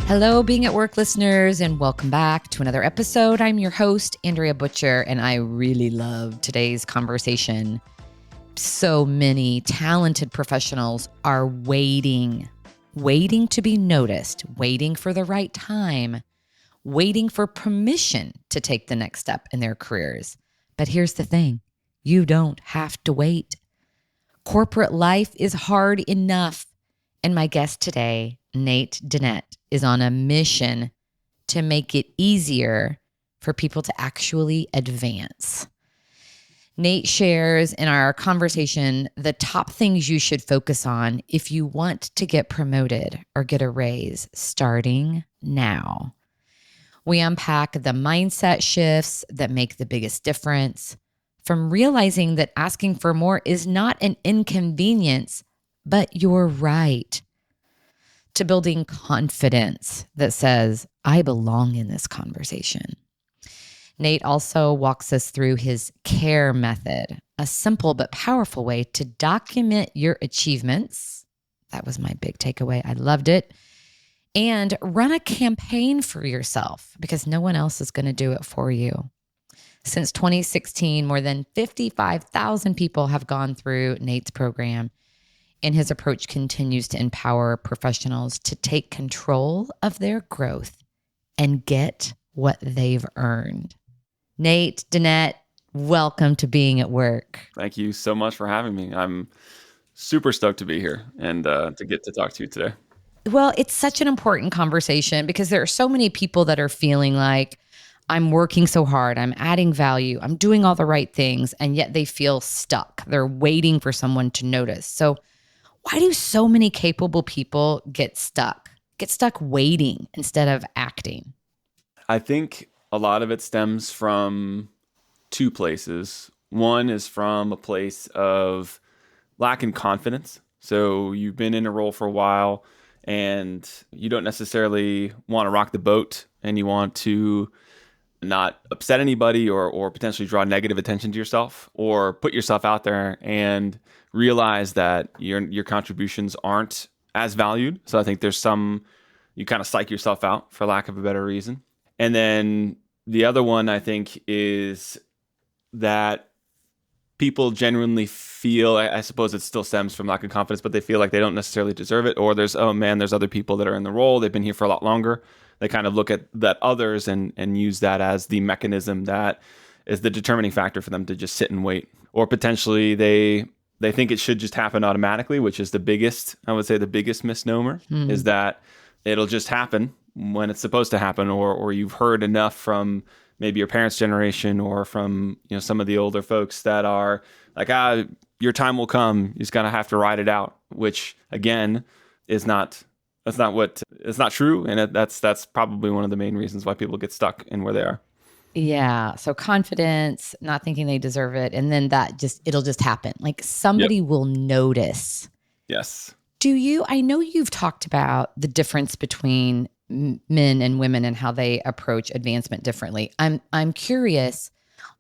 Hello, Being at Work listeners, and welcome back to another episode. I'm your host, Andrea Butcher, and I really love today's conversation. So many talented professionals are waiting to be noticed, waiting for the right time, waiting for permission to take the next step in their careers. But here's the thing, you don't have to wait. Corporate life is hard enough. And my guest today, Nate Dinet, is on a mission to make it easier for people to actually advance. Nate shares in our conversation the top things you should focus on if you want to get promoted or get a raise starting now. We unpack the mindset shifts that make the biggest difference, from realizing that asking for more is not an inconvenience, but you're right, to building confidence that says, I belong in this conversation. Nate also walks us through his CARA method, a simple but powerful way to document your achievements. That was my big takeaway. I loved it. And run a campaign for yourself because no one else is going to do it for you. Since 2016, more than 55,000 people have gone through Nate's program, and his approach continues to empower professionals to take control of their growth and get what they've earned. Nate Dinet, welcome to Being at Work. Thank you so much for having me. I'm super stoked to be here and to get to talk to you today. Well, it's such an important conversation because there are so many people that are feeling like, I'm working so hard, I'm adding value, I'm doing all the right things, and yet they feel stuck. They're waiting for someone to notice. So why do so many capable people get stuck waiting instead of acting? I think a lot of it stems from two places. One is from a place of lack in confidence. So you've been in a role for a while and you don't necessarily want to rock the boat and you want to not upset anybody or potentially draw negative attention to yourself or put yourself out there and realize that your contributions aren't as valued. So I think there's you kind of psych yourself out for lack of a better reason. And then the other one I think is that people genuinely feel, I suppose it still stems from lack of confidence, but they feel like they don't necessarily deserve it. Or there's other people that are in the role. They've been here for a lot longer. They kind of look at that others and use that as the mechanism that is the determining factor for them to just sit and wait. Or potentially they think it should just happen automatically, which is the biggest misnomer is that it'll just happen when it's supposed to happen, or you've heard enough from maybe your parents' generation or from some of the older folks that are like, your time will come. You just gotta have to ride it out, which again is not true, and that's probably one of the main reasons why people get stuck in where they are. Yeah. So confidence, not thinking they deserve it. And then it'll just happen. Like somebody will notice. Yes. I know you've talked about the difference between men and women and how they approach advancement differently. I'm curious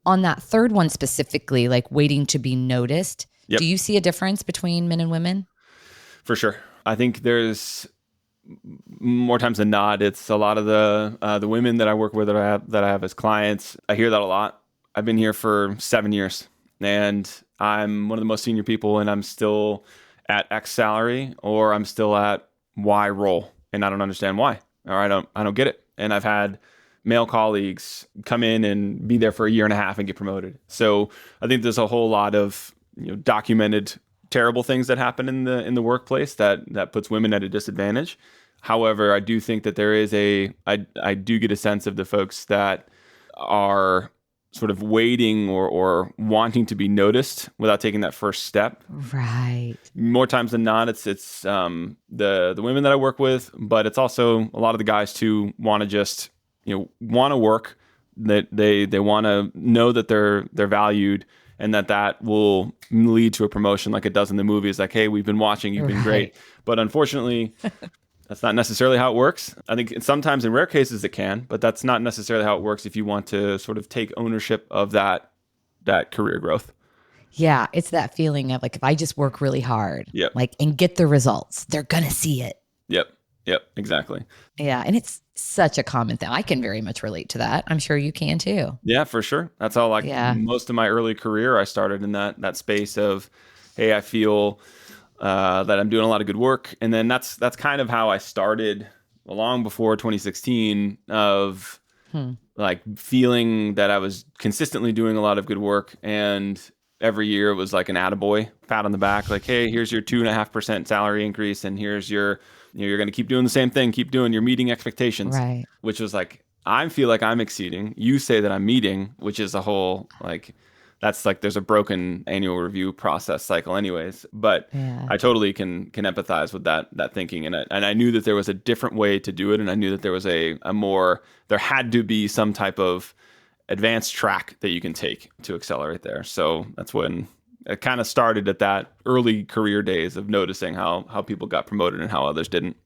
on that third one specifically, like waiting to be noticed. Yep. Do you see a difference between men and women? For sure. I think there's more times than not, it's a lot of the women that I work with that I have as clients. I hear that a lot. I've been here for 7 years and I'm one of the most senior people and I'm still at X salary or I'm still at Y role and I don't understand why, or I don't get it. And I've had male colleagues come in and be there for a year and a half and get promoted. So I think there's a whole lot of documented terrible things that happen in the workplace that puts women at a disadvantage. However, I do think that there is I do get a sense of the folks that are sort of waiting or wanting to be noticed without taking that first step. Right. More times than not, it's the women that I work with, but it's also a lot of the guys too want to just want to work, that they want to know that they're valued and that will lead to a promotion like it does in the movies. Like, hey, we've been watching, you've been great. But unfortunately, that's not necessarily how it works. I think sometimes in rare cases it can, but that's not necessarily how it works if you want to sort of take ownership of that career growth. Yeah, it's that feeling of like, if I just work really hard, yep, like, and get the results, they're going to see it. Yep. Yep, exactly. Yeah. And it's such a common thing. I can very much relate to that. I'm sure you can too. Yeah, for sure. That's how like Yeah. most of my early career, I started in that space of, hey, I feel that I'm doing a lot of good work, and then that's kind of how I started long before 2016 of Hmm. like feeling that I was consistently doing a lot of good work, and every year it was like an attaboy pat on the back, like, hey, here's your 2.5% salary increase, and here's your, you're going to keep doing the same thing, keep doing, you're meeting expectations, Right. which was like, I feel like I'm exceeding. You say that I'm meeting, which is a whole like, that's like there's a broken annual review process cycle, anyways. But Yeah. I totally can empathize with that thinking, and I knew that there was a different way to do it, and I knew that there was a more, there had to be some type of advanced track that you can take to accelerate there. So that's when it kind of started at that early career days of noticing how people got promoted and how others didn't.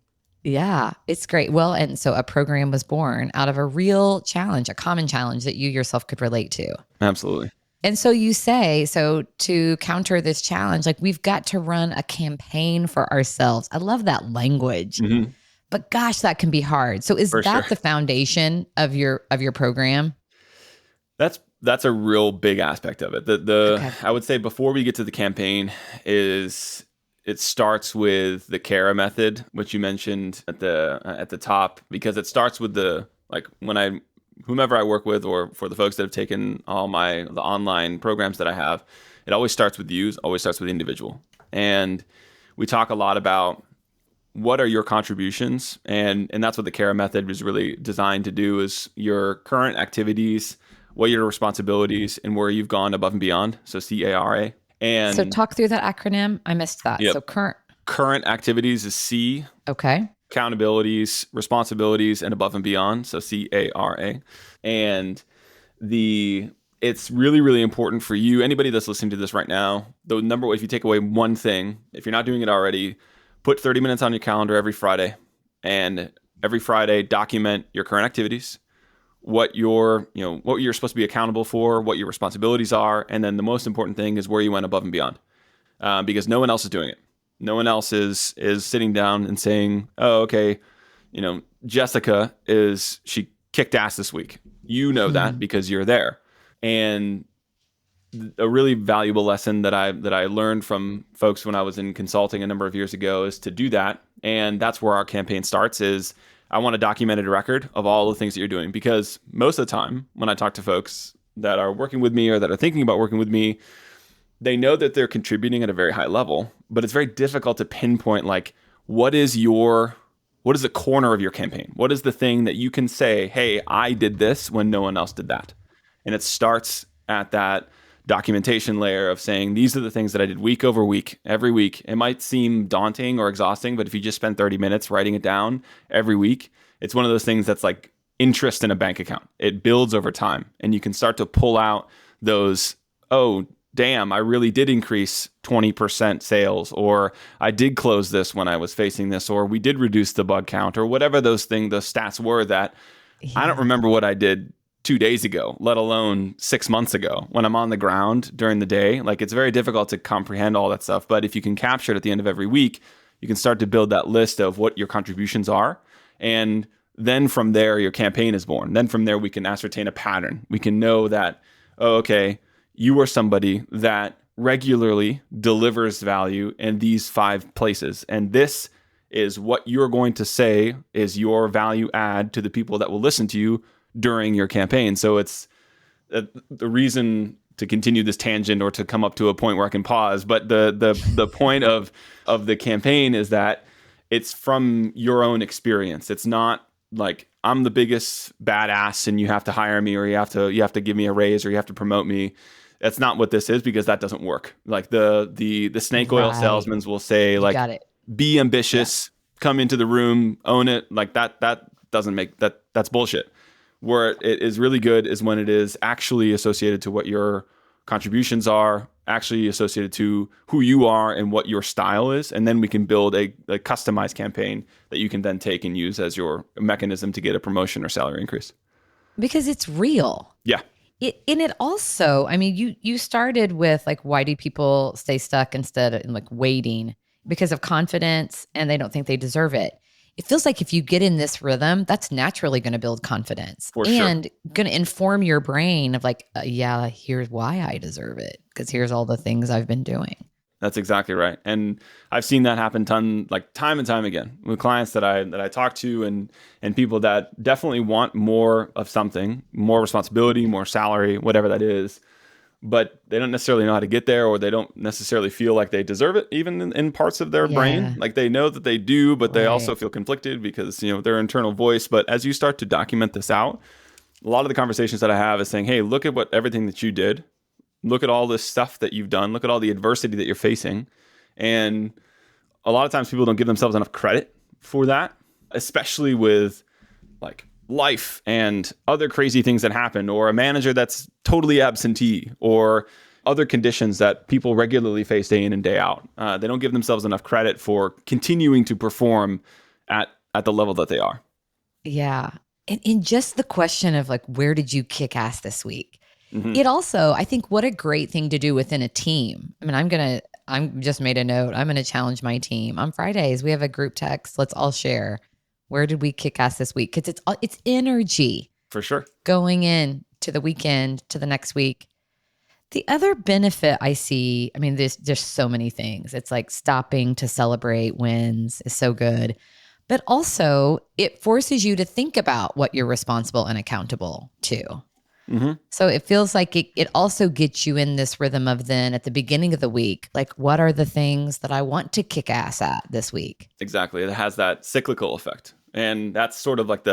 Yeah, it's great. Well, and so a program was born out of a real challenge, a common challenge that you yourself could relate to. Absolutely. And so you say, so to counter this challenge, like we've got to run a campaign for ourselves. I love that language. Hmm. But gosh, that can be hard. So is For sure. that the foundation of your program? That's a real big aspect of it. The Okay. I would say before we get to the campaign is it starts with the CARA method, which you mentioned at the top, because it starts with the, like, when I, whomever I work with, or for the folks that have taken all the online programs that I have, it always starts with you, always starts with the individual. And we talk a lot about what are your contributions, and that's what the CARA method is really designed to do, is your current activities, what are your responsibilities, and where you've gone above and beyond. So CARA. So And talk through that acronym. I missed that. yep, So current. current activities is C, Okay. accountabilities, responsibilities, and above and beyond. So CARA. And the it's really, really important for you, anybody that's listening to this right now, the number one, if you take away one thing, if you're not doing it already, put 30 minutes on your calendar every Friday, and every Friday document your current activities, what you're supposed to be accountable for, what your responsibilities are, and then the most important thing is where you went above and beyond, because no one else is doing it. No one else is sitting down and saying, "Oh, okay, Jessica she kicked ass this week." You know that Hmm. because you're there. And a really valuable lesson that I learned from folks when I was in consulting a number of years ago is to do that. And that's where our campaign starts, is I want a documented record of all the things that you're doing, because most of the time when I talk to folks that are working with me or that are thinking about working with me, they know that they're contributing at a very high level, but it's very difficult to pinpoint, like, what is the corner of your campaign? What is the thing that you can say, hey, I did this when no one else did that? And it starts at that documentation layer of saying, these are the things that I did week over week, every week. It might seem daunting or exhausting, but if you just spend 30 minutes writing it down every week, it's one of those things that's like interest in a bank account. It builds over time, and you can start to pull out those, oh, damn, I really did increase 20% sales, or I did close this when I was facing this, or we did reduce the bug count, or whatever those stats were that I don't Yeah. remember what I did 2 days ago, let alone 6 months ago when I'm on the ground during the day. Like, it's very difficult to comprehend all that stuff. But if you can capture it at the end of every week, you can start to build that list of what your contributions are. And then from there, your campaign is born. Then from there, we can ascertain a pattern. We can know that, oh, okay, you are somebody that regularly delivers value in these 5 places. And this is what you're going to say is your value add to the people that will listen to you during your campaign. So it's the reason to continue this tangent, or to come up to a point where I can pause. But the point of the campaign is that it's from your own experience. It's not like I'm the biggest badass and you have to hire me, or you have to give me a raise, or you have to promote me. That's not what this is, because that doesn't work. Like the snake oil Right. salesmen will say, You like, got it. be Yeah. ambitious, come into the room, own it. Like that doesn't make that's bullshit. Where it is really good is when it is actually associated to what your contributions are, actually associated to who you are and what your style is. And then we can build a customized campaign that you can then take and use as your mechanism to get a promotion or salary increase. Because it's real. Yeah. It also, I mean, you started with like, why do people stay stuck instead of like waiting? Because of confidence, and they don't think they deserve it. it feels like if you get in this rhythm, that's naturally going to build confidence For sure. and going to inform your brain of like, yeah, here's why I deserve it. Because here's all the things I've been doing. That's exactly right. And I've seen that happen time and time again with clients that I talk to and people that definitely want more of something, more responsibility, more salary, whatever that is, but they don't necessarily know how to get there, or they don't necessarily feel like they deserve it, even in parts of their brain. Yeah. Like they know that they do, but they also Right. feel conflicted because, their internal voice. But as you start to document this out, a lot of the conversations that I have is saying, hey, look at everything that you did. Look at all this stuff that you've done. Look at all the adversity that you're facing. And a lot of times people don't give themselves enough credit for that, especially with like life and other crazy things that happen, or a manager that's totally absentee, or other conditions that people regularly face day in and day out. They don't give themselves enough credit for continuing to perform at the level that they are. Yeah. And just the question of like, where did you kick ass this week? Mm-hmm. It also, I think, what a great thing to do within a team. I mean, I'm just made a note. I'm going to challenge my team on Fridays. We have a group text. Let's all share. Where did we kick ass this week? Because it's energy For sure. going in to the weekend, to the next week. The other benefit I see, I mean, there's so many things. It's like stopping to celebrate wins is so good. But also, it forces you to think about what you're responsible and accountable to. Mm-hmm. So it feels like it also gets you in this rhythm of then at the beginning of the week, like, what are the things that I want to kick ass at this week? Exactly. It has that cyclical effect. And that's sort of like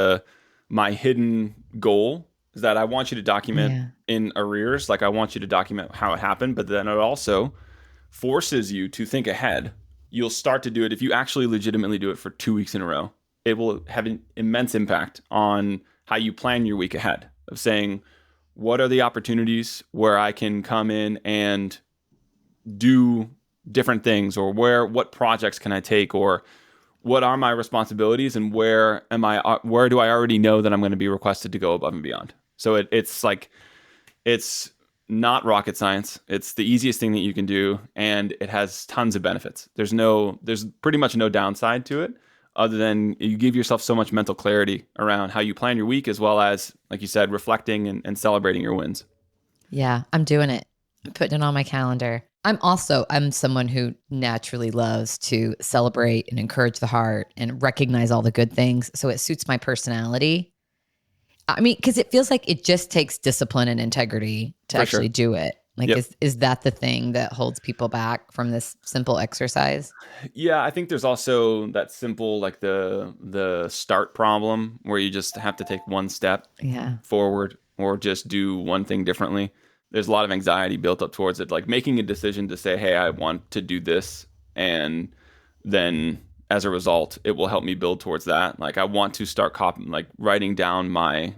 my hidden goal is that I want you to document Yeah. in arrears. Like I want you to document how it happened, but then it also forces you to think ahead. You'll start to do it if you actually legitimately do it for 2 weeks in a row. It will have an immense impact on how you plan your week ahead, of saying, what are the opportunities where I can come in and do different things, or what projects can I take, or what are my responsibilities, and where do I already know that I'm going to be requested to go above and beyond. So it's not rocket science. It's the easiest thing that you can do, and it has tons of benefits. There's pretty much no downside to it, other than you give yourself so much mental clarity around how you plan your week, as well as, like you said, reflecting and celebrating your wins. Yeah, I'm doing it. I'm putting it on my calendar. I'm someone who naturally loves to celebrate and encourage the heart and recognize all the good things. So it suits my personality. I mean, because it feels like it just takes discipline and integrity to For actually sure. do it. Like, Yep. is that the thing that holds people back from this simple exercise? Yeah, I think there's also that simple, like the start problem, where you just have to take one step Yeah. forward, or just do one thing differently. There's a lot of anxiety built up towards it, like making a decision to say, hey, I want to do this, and then as a result, it will help me build towards that. Like I want to start writing down my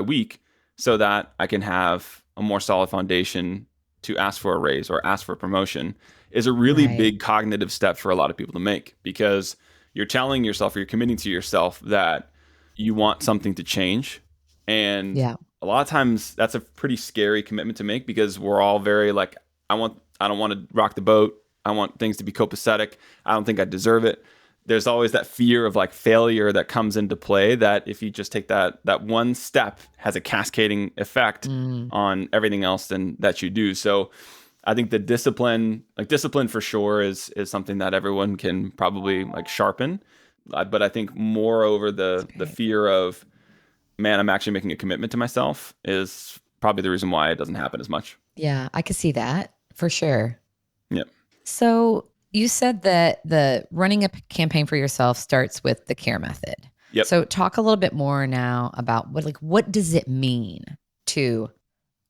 week, so that I can have a more solid foundation to ask for a raise or ask for a promotion, is a really Right. big cognitive step for a lot of people to make, because you're telling yourself, or you're committing to yourself, that you want something to change. And Yeah. a lot of times that's a pretty scary commitment to make, because we're all very like, I don't want to rock the boat. I want things to be copacetic. I don't think I deserve it. There's always that fear of like failure that comes into play, that if you just take that one step, has a cascading effect Mm. on everything else that you do. So I think the discipline for sure is something that everyone can probably like sharpen. But I think moreover, That's the great. fear of, man, I'm actually making a commitment to myself, is probably the reason why it doesn't happen as much. Yeah, I could see that for sure. Yep. So you said that the running a campaign for yourself starts with the CARE method. Yep. So talk a little bit more now about what does it mean to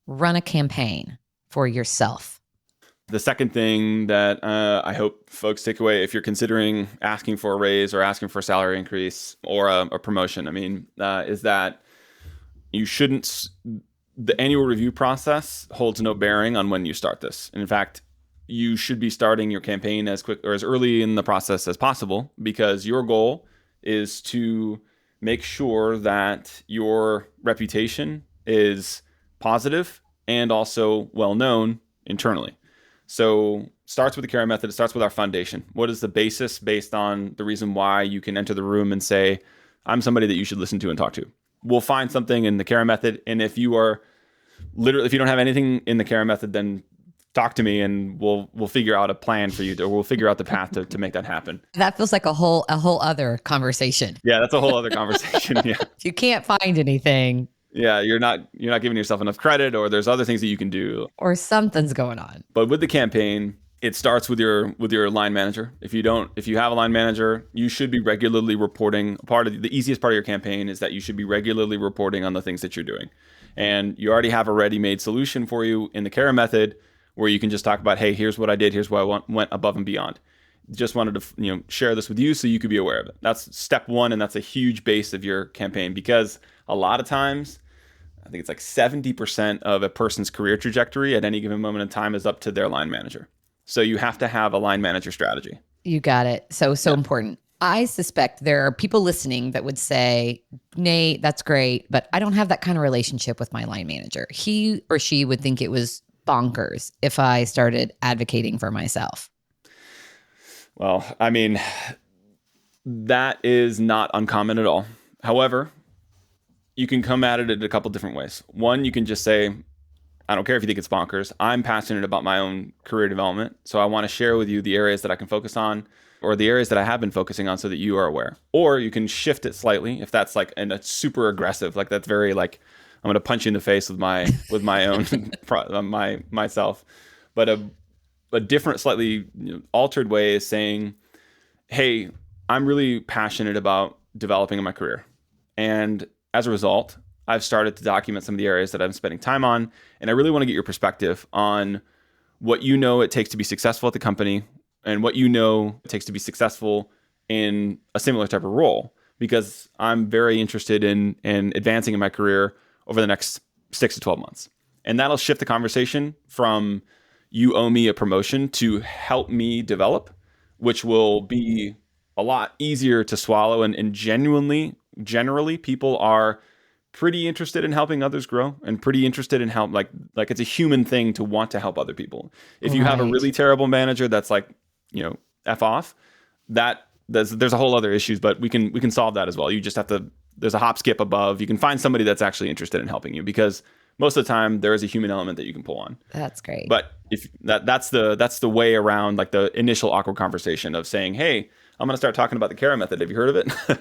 run a campaign for yourself? The second thing that I hope folks take away, if you're considering asking for a raise, or asking for a salary increase, or a promotion, is that you shouldn't. The annual review process holds no bearing on when you start this. And in fact, you should be starting your campaign as quick or as early in the process as possible, because your goal is to make sure that your reputation is positive and also well known internally. So starts with the CARA method. It starts with our foundation. What is the basis based on the reason why you can enter the room and say, I'm somebody that you should listen to and talk to? We'll find something in the CARA method. And if you don't have anything in the CARA method, then talk to me and we'll figure out a plan for you, or we'll figure out the path to make that happen. That feels like a whole other conversation. Yeah, that's a whole other conversation. Yeah. If you can't find anything, Yeah, you're not giving yourself enough credit, or there's other things that you can do, or something's going on. But with the campaign, it starts with your line manager. If you have a line manager, you should be regularly reporting. The easiest part of your campaign is that you should be regularly reporting on the things that you're doing. And you already have a ready-made solution for you in the CARA method, where you can just talk about, hey, here's what I did, here's what I went above and beyond. Just wanted to share this with you so you could be aware of it. That's step one, and that's a huge base of your campaign, because a lot of times, I think it's like 70% of a person's career trajectory at any given moment in time is up to their line manager. So you have to have a line manager strategy. You got it. So important. I suspect there are people listening that would say, Nate, that's great, but I don't have that kind of relationship with my line manager. He or she would think it was bonkers if I started advocating for myself. Well, I mean, that is not uncommon at all. However, you can come at it in a couple different ways. One, you can just say, I don't care if you think it's bonkers. I'm passionate about my own career development. So I want to share with you the areas that I can focus on, or the areas that I have been focusing on, so that you are aware. Or you can shift it slightly if that's like, and it's super aggressive, like that's very like, I'm going to punch you in the face with my own myself. But a different, slightly altered way is saying, hey, I'm really passionate about developing in my career. And as a result, I've started to document some of the areas that I'm spending time on. And I really want to get your perspective on what it takes to be successful at the company, and what it takes to be successful in a similar type of role, because I'm very interested in advancing in my career over the next 6 to 12 months. And that'll shift the conversation from you owe me a promotion to help me develop, which will be a lot easier to swallow. And generally people are pretty interested in helping others grow, and pretty interested in help. Like it's a human thing to want to help other people. If you have a really terrible manager that's like, F off, there's a whole other issues, but we can solve that as well. You just have to, there's a hop, skip above. You can find somebody that's actually interested in helping you, because most of the time there is a human element that you can pull on. That's great. But if that's the way around like the initial awkward conversation of saying, hey, I'm going to start talking about the CARA method. Have you heard of it?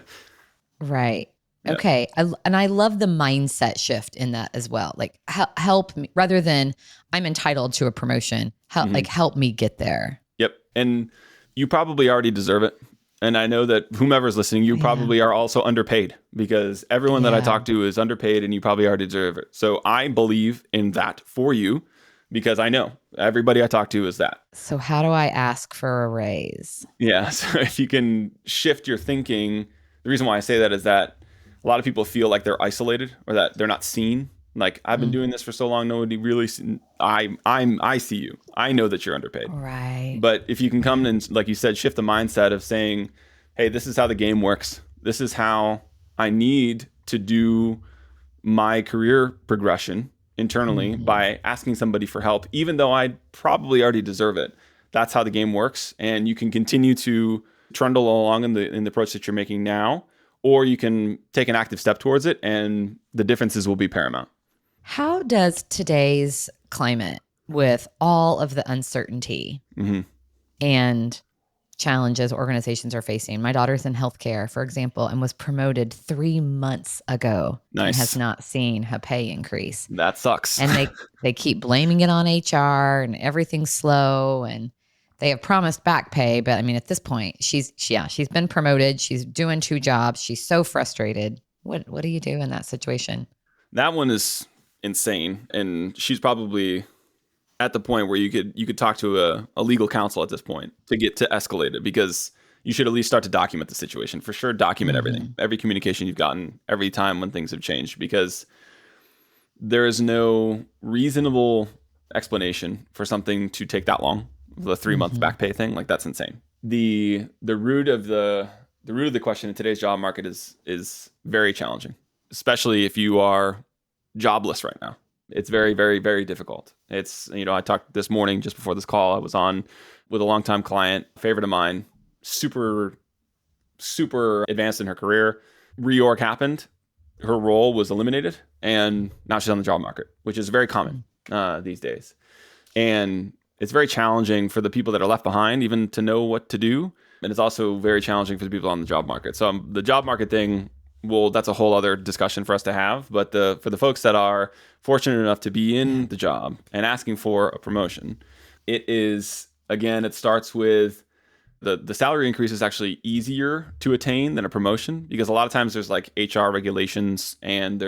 Right. Yeah. Okay. I love the mindset shift in that as well. Like help me, rather than I'm entitled to a promotion, help me get there. Yep. And you probably already deserve it. And I know that whomever's listening, you probably are also underpaid, because everyone that I talk to is underpaid, and you probably already deserve it. So I believe in that for you, because I know everybody I talk to is that. So how do I ask for a raise? Yeah. So if you can shift your thinking, the reason why I say that is that a lot of people feel like they're isolated, or that they're not seen. Like, I've been doing this for so long, nobody really I see you. I know that you're underpaid. Right. But if you can come and, like you said, shift the mindset of saying, hey, this is how the game works. This is how I need to do my career progression internally by asking somebody for help, even though I probably already deserve it. That's how the game works. And you can continue to trundle along in the approach that you're making now, or you can take an active step towards it, and the differences will be paramount. How does today's climate, with all of the uncertainty and challenges organizations are facing? My daughter's in healthcare, for example, and was promoted 3 months ago. Nice. And has not seen her pay increase. That sucks. And they keep blaming it on HR, and everything's slow, and they have promised back pay. But I mean, at this point, she's been promoted. She's doing 2 jobs. She's so frustrated. What do you do in that situation? That one is insane. And she's probably at the point where you could talk to a legal counsel at this point to get to escalate it, because you should at least start to document the situation. For sure, document everything, every communication you've gotten, every time when things have changed, because there is no reasonable explanation for something to take that long. The 3-month back pay thing, like, that's insane. The root of the question in today's job market is very challenging, especially if you are jobless right now. It's very, very, very difficult. It's, I talked this morning just before this call. I was on with a longtime client, favorite of mine, super, super advanced in her career. Reorg happened. Her role was eliminated, and now she's on the job market, which is very common these days. And it's very challenging for the people that are left behind even to know what to do. And it's also very challenging for the people on the job market. So the job market thing, well, that's a whole other discussion for us to have. But for the folks that are fortunate enough to be in the job and asking for a promotion, it is, again, it starts with the salary increase is actually easier to attain than a promotion, because a lot of times there's like HR regulations, and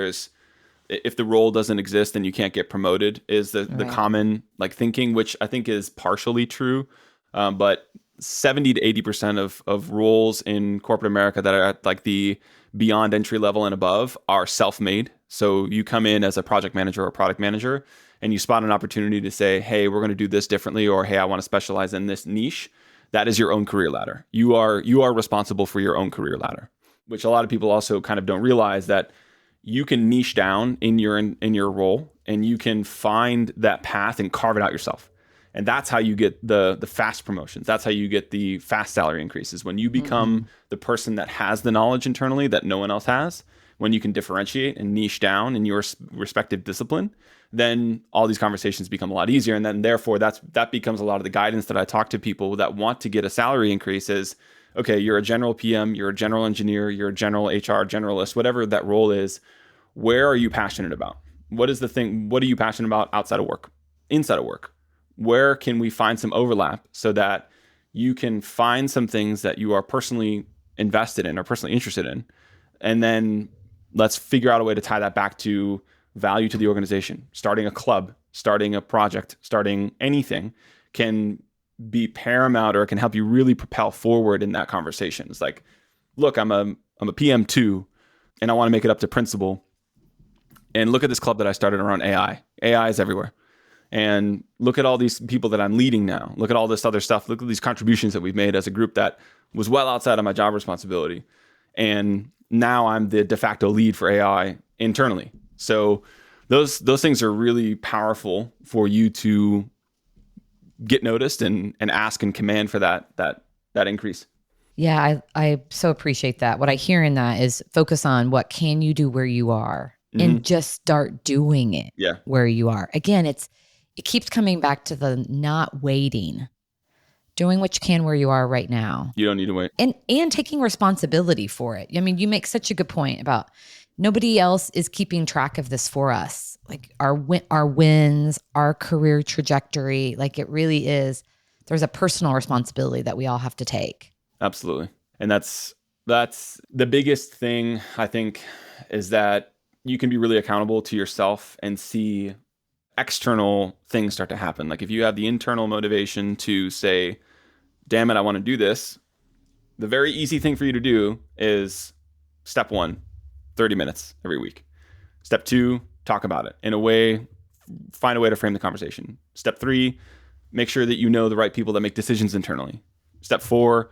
if the role doesn't exist, then you can't get promoted is the common like thinking, which I think is partially true. But 70 to 80% of roles in corporate America that are at like the beyond entry level and above are self-made. So you come in as a project manager or product manager, and you spot an opportunity to say, hey, we're going to do this differently, or hey, I want to specialize in this niche. That is your own career ladder. You are responsible for your own career ladder, which a lot of people also kind of don't realize, that you can niche down in your role, and you can find that path and carve it out yourself. And that's how you get the fast promotions. That's how you get the fast salary increases. When you become the person that has the knowledge internally that no one else has, when you can differentiate and niche down in your respective discipline, then all these conversations become a lot easier. And then therefore that becomes a lot of the guidance that I talk to people that want to get a salary increase is, okay, you're a general PM, you're a general engineer, you're a general HR generalist, whatever that role is. Where are you passionate about? What is the thing? What are you passionate about outside of work, inside of work? Where can we find some overlap so that you can find some things that you are personally invested in or personally interested in? And then let's figure out a way to tie that back to value to the organization. Starting a club, starting a project, starting anything can be paramount, or it can help you really propel forward in that conversation. It's like, look, I'm a PM2 and I want to make it up to principal. And look at this club that I started around AI. AI is everywhere. And look at all these people that I'm leading now. Look at all this other stuff. Look at these contributions that we've made as a group that was well outside of my job responsibility. And now I'm the de facto lead for AI internally. So those things are really powerful for you to get noticed and ask and command for that increase. Yeah, I so appreciate that. What I hear in that is focus on what can you do where you are, and just start doing it where you are. Again, it keeps coming back to the not waiting, doing what you can where you are right now. You don't need to wait. And taking responsibility for it. I mean, you make such a good point about nobody else is keeping track of this for us. Like our wins, our career trajectory, like it really is. There's a personal responsibility that we all have to take. Absolutely. And that's the biggest thing, I think, is that you can be really accountable to yourself and see external things start to happen. Like if you have the internal motivation to say, damn it, I want to do this, the very easy thing for you to do is step 1, 30 minutes every week. Step 2, talk about it in a way, find a way to frame the conversation. Step 3, make sure that you know the right people that make decisions internally. Step 4,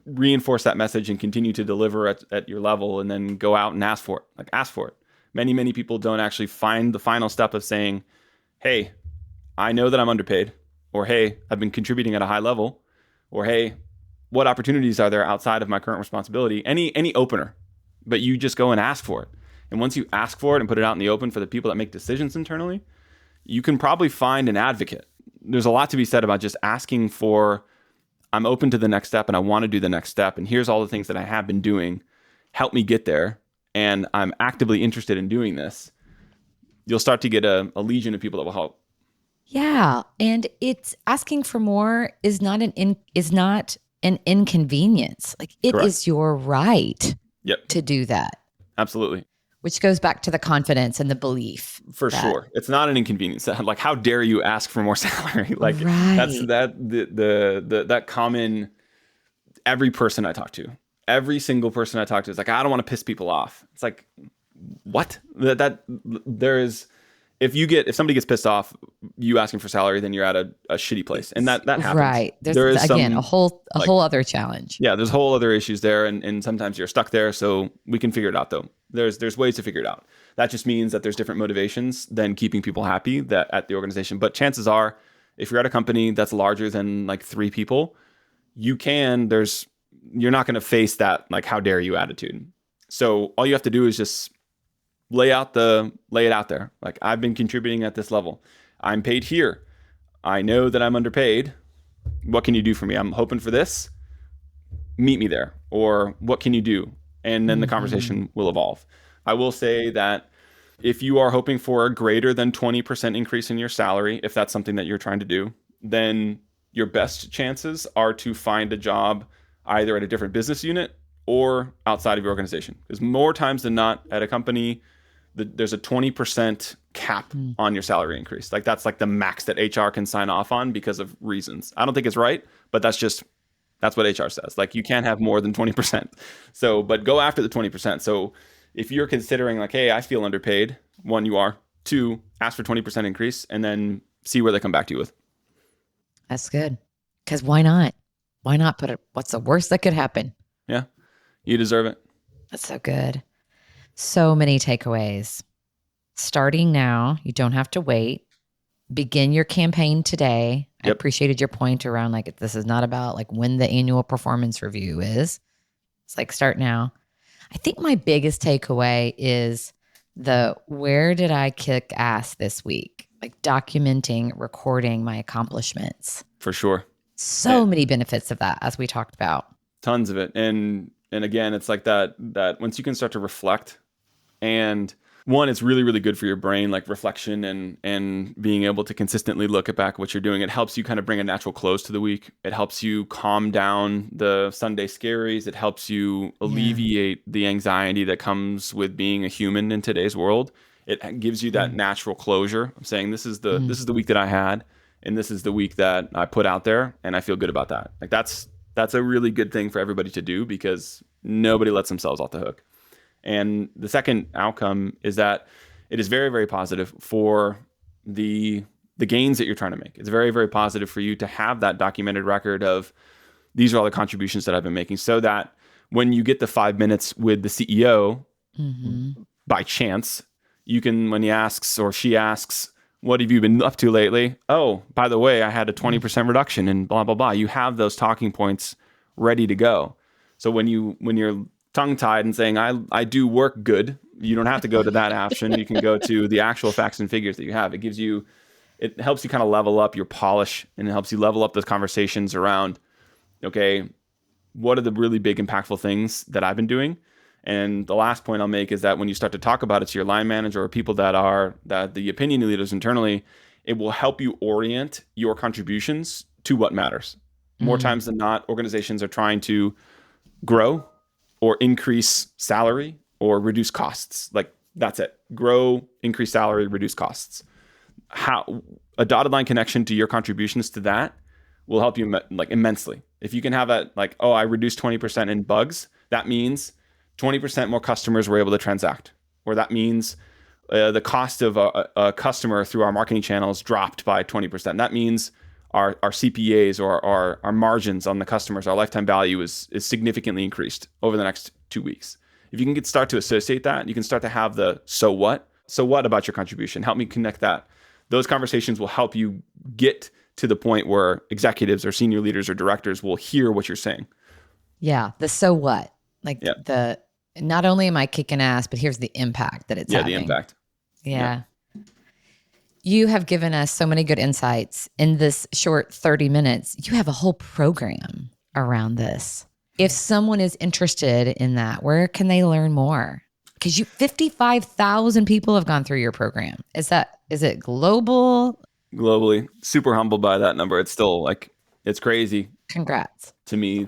reinforce that message and continue to deliver at your level, and then go out and ask for it. Ask for it. Many people don't actually find the final step of saying, hey, I know that I'm underpaid, or hey, I've been contributing at a high level, or hey, what opportunities are there outside of my current responsibility? Any opener, but you just go and ask for it. And once you ask for it and put it out in the open for the people that make decisions internally, you can probably find an advocate. There's a lot to be said about just asking for, I'm open to the next step and I want to do the next step. And here's all the things that I have been doing. Help me get there. And I'm actively interested in doing this. You'll start to get a legion of people that will help. Yeah. And it's asking for more is not an inconvenience. Like it Correct. is your right to do that. Absolutely. Which goes back to the confidence and the belief. For sure. It's not an inconvenience. Like, how dare you ask for more salary? Like that's that common, every person I talk to, every single person I talk to is like, I don't want to piss people off. It's like, what? That there is, if somebody gets pissed off you asking for salary, then you're at a shitty place, and that happens. Right. There's There is again some a whole like other challenge. yeah, there's whole other issues there, and sometimes you're stuck there. So we can figure it out though. There's ways to figure it out. That just means that there's different motivations than keeping people happy that at the organization. But chances are, if you're at a company that's larger than like 3 people, you're not going to face that like how dare you attitude. So all you have to do is just lay it out there. Like, I've been contributing at this level. I'm paid here. I know that I'm underpaid. What can you do for me? I'm hoping for this. Meet me there. Or what can you do? And then the conversation will evolve. I will say that if you are hoping for a greater than 20% increase in your salary, if that's something that you're trying to do, then your best chances are to find a job either at a different business unit or outside of your organization. Because more times than not, at a company, there's a 20% cap on your salary increase. Like, that's like the max that HR can sign off on because of reasons. I don't think it's right, but that's what HR says. Like, you can't have more than 20%. So, but go after the 20%. So if you're considering like, hey, I feel underpaid, 1, you are. 2, ask for 20% increase and then see where they come back to you with. That's good. Because why not? Why not put it? What's the worst that could happen? Yeah, you deserve it. That's so good. So many takeaways. Starting now, you don't have to wait. Begin your campaign today. Yep. I appreciated your point around like, this is not about like when the annual performance review is. It's like, start now. I think my biggest takeaway is where did I kick ass this week? Like, documenting, recording my accomplishments. For sure. So many benefits of that, as we talked about. Tons of it. And again, it's like that once you can start to reflect, and one, it's really, really good for your brain, like reflection and being able to consistently look at back what you're doing. It helps you kind of bring a natural close to the week. It helps you calm down the Sunday scaries. It helps you alleviate the anxiety that comes with being a human in today's world. It gives you that natural closure of saying, this is the week that I had, and this is the week that I put out there, and I feel good about that. Like, that's a really good thing for everybody to do, because nobody lets themselves off the hook. And the second outcome is that it is very, very positive for the gains that you're trying to make. It's very, very positive for you to have that documented record of, these are all the contributions that I've been making, so that when you get the 5 minutes with the CEO, by chance, you can, when he asks or she asks, what have you been up to lately? Oh, by the way, I had a 20% reduction in blah, blah, blah. You have those talking points ready to go. So when you're tongue-tied and saying, I do work good, you don't have to go to that option. You can go to the actual facts and figures that you have. It helps you kind of level up your polish, and it helps you level up those conversations around, okay, what are the really big impactful things that I've been doing? And the last point I'll make is that when you start to talk about it to your line manager or people that the opinion leaders internally, it will help you orient your contributions to what matters. More times than not, organizations are trying to grow or increase salary or reduce costs. Like, that's it. Grow, increase salary, reduce costs. How a dotted line connection to your contributions to that will help you like immensely. If you can have that, like, oh, I reduced 20% in bugs, that means 20% more customers were able to transact. Or that means the cost of a customer through our marketing channels dropped by 20%. That means our CPAs or our margins on the customers, our lifetime value is significantly increased over the next 2 weeks. If you can start to associate that, you can start to have the so what about your contribution? Help me connect that. Those conversations will help you get to the point where executives or senior leaders or directors will hear what you're saying. Yeah, the so what? Like not only am I kicking ass, but here's the impact that it's having. Yeah, the impact. Yeah. You have given us so many good insights in this short 30 minutes. You have a whole program around this. If someone is interested in that, where can they learn more? Because 55,000 people have gone through your program. Is it global? Globally. Super humbled by that number. It's still like, it's crazy. Congrats. To me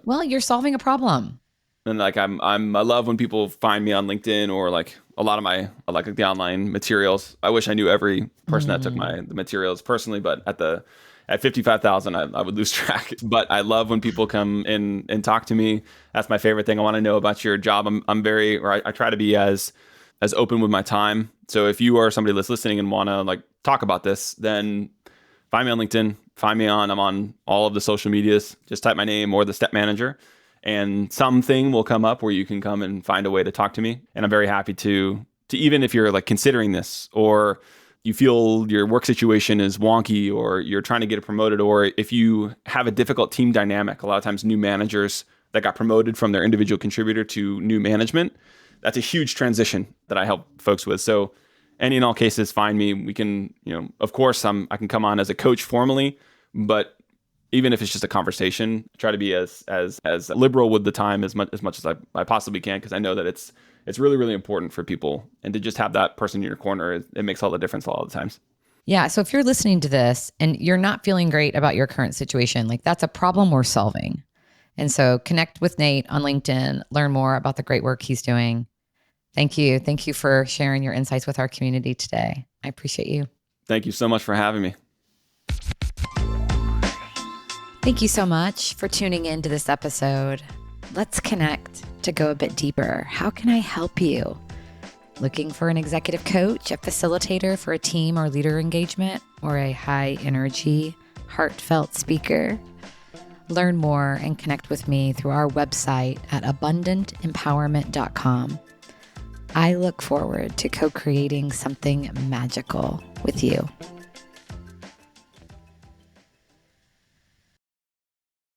well, you're solving a problem. And like, I love when people find me on LinkedIn or like a lot of I like the online materials. I wish I knew every person that took the materials personally, but at 55,000, I would lose track. But I love when people come in and talk to me. That's my favorite thing. I want to know about your job. I try to be as as open with my time. So if you are somebody that's listening and want to like talk about this, then find me on LinkedIn, I'm on all of the social medias. Just type my name or the step manager, and something will come up where you can come and find a way to talk to me. And I'm very happy to even if you're like considering this, or you feel your work situation is wonky, or you're trying to get it promoted, or if you have a difficult team dynamic. A lot of times new managers that got promoted from their individual contributor to new management, that's a huge transition that I help folks with. So any and all cases, find me. We can, of course, I can come on as a coach formally, but even if it's just a conversation, try to be as liberal with the time as much as I possibly can, because I know that it's really, really important for people. And to just have that person in your corner, it makes all the difference a lot of the times. Yeah. So if you're listening to this and you're not feeling great about your current situation, like that's a problem we're solving. And so connect with Nate on LinkedIn, learn more about the great work he's doing. Thank you. Thank you for sharing your insights with our community today. I appreciate you. Thank you so much for having me. Thank you so much for tuning in to this episode. Let's connect to go a bit deeper. How can I help you? Looking for an executive coach, a facilitator for a team or leader engagement, or a high energy, heartfelt speaker? Learn more and connect with me through our website at abundantempowerment.com. I look forward to co-creating something magical with you.